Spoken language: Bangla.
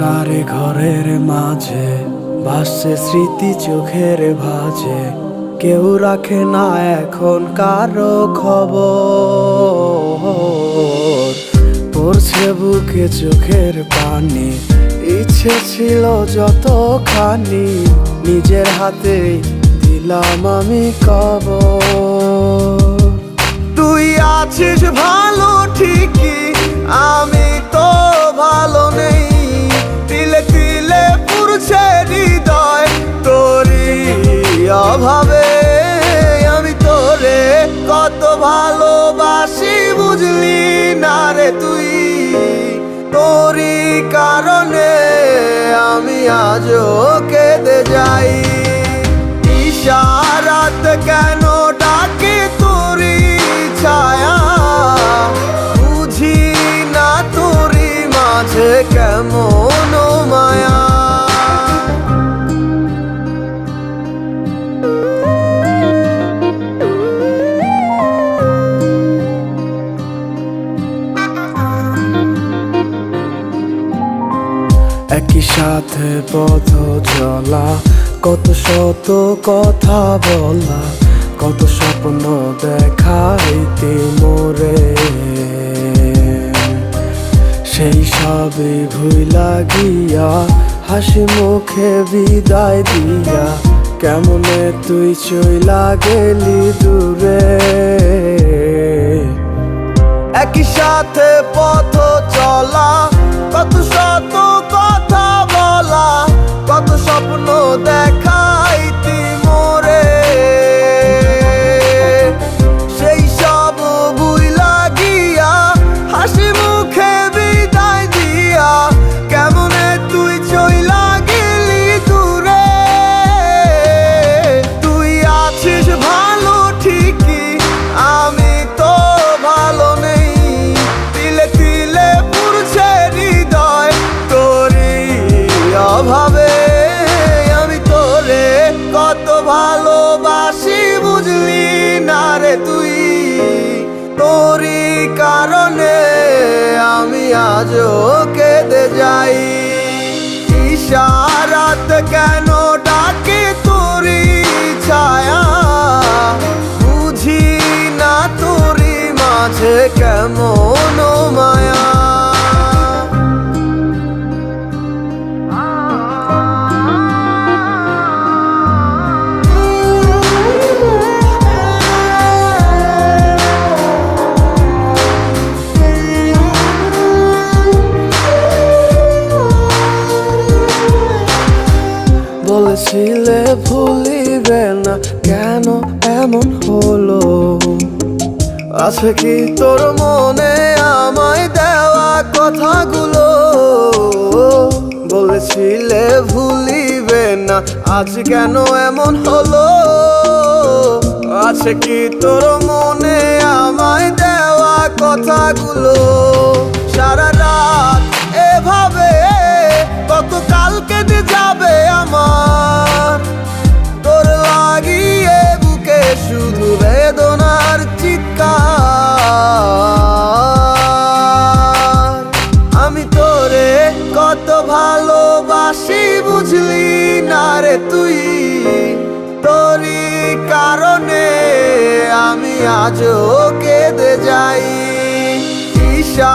অন্ধকারে ঘরের মাঝে ভাসছে স্মৃতি চোখের ভাঁজে। কেউ রাখে না এখন কারো খবর। পড়ছে বুকে চোখের পানি, ইচ্ছে ছিল যতখানি নিজের হাতে দিলাম আমি কবর। তুই আছিস ভালো ঠিকই, আমি তো ভালো নেই। তিলে তিলে পুড়ছে হৃদয় তোরই অভাবে। আমি তোরে কত ভালোবাসি বুঝলি না রে তুই। তোরই কারণে আমি আজও কেঁদে যাই। ইশারাত কেন ডাকে তোরই ছায়া, বুঝি না তোরই মাঝে কেমন মায়া। একই সাথে পথ চলা, কত শত কথা বলা, কত স্বপ্ন দেখাইতে মোরে। সেই সবই ভুইলা গিয়া হাসি মুখে বিদায় দিয়া কেমনে তুই চইলা গেলি দূরে। একই সাথে পথ চলা, কত শত কথা বলা, কত স্বপ্ন দেখাইতি মোরে। সেই সব ভুইলা গিয়া হাসি মুখে বিদায় দিয়া কেমনে তুই চইলা গেলি দূরে। তুই আছিস ভালো ঠিকই, আমি তো ভালো নেই। তিলে তিলে পুড়ছে হৃদয় তোরই অভাবে। আমি তোরে কত ভালোবাসি বুঝলি না রে তুই। তোরই কারণে আমি আজও কেঁদে যাই। ইশারাত কেন ডাকে তোরই ছায়া, বুঝি না তোরই মাঝে কেমন মায়া। বলেছিলে ভুলিবে না, কেন এমন হলো? আছে কি তোর মনে আমায় দেওয়া কথাগুলো? বলেছিলে ভুলিবে না, আজ কেন এমন হলো? আছে কি তোর মনে আমায় দেওয়া কথাগুলো? সারা রাত এভাবে কত কাল কেটে যাবে আমার। তোর লাগিয়ে বুকে শুধু বেদনার চিৎকার। আমি তোরে কত ভালোবাসি বুঝলি না রে তুই। তোরই কারণে আমি আজও কেঁদে যাই। ঈশা